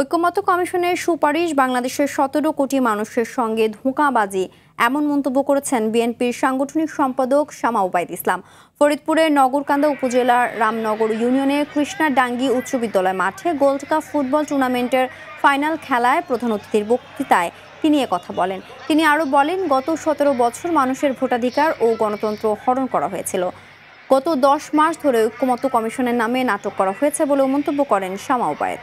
ঐকমত্য কমিশনের সুপারিশ বাংলাদেশের ১৭ কোটি মানুষের সঙ্গে ধোঁকাবাজি, এমন মন্তব্য করেছেন বিএনপির সাংগঠনিক সম্পাদক শামা ওবায়দ ইসলাম। ফরিদপুরের নগরকান্দা উপজেলার রামনগর ইউনিয়নের কৃষ্ণাডাঙ্গি উচ্চ বিদ্যালয় মাঠে গোল্ড কাপ ফুটবল টুর্নামেন্টের ফাইনাল খেলায় প্রধান অতিথির বক্তৃতায় তিনি কথা বলেন। তিনি আরও বলেন, গত ১৭ বছর মানুষের ভোটাধিকার ও গণতন্ত্র হরণ করা হয়েছিল। গত ১০ মাস ধরে ঐকমত্য কমিশনের নামে নাটক করা হয়েছে বলেও মন্তব্য করেন শামা ওবায়দ।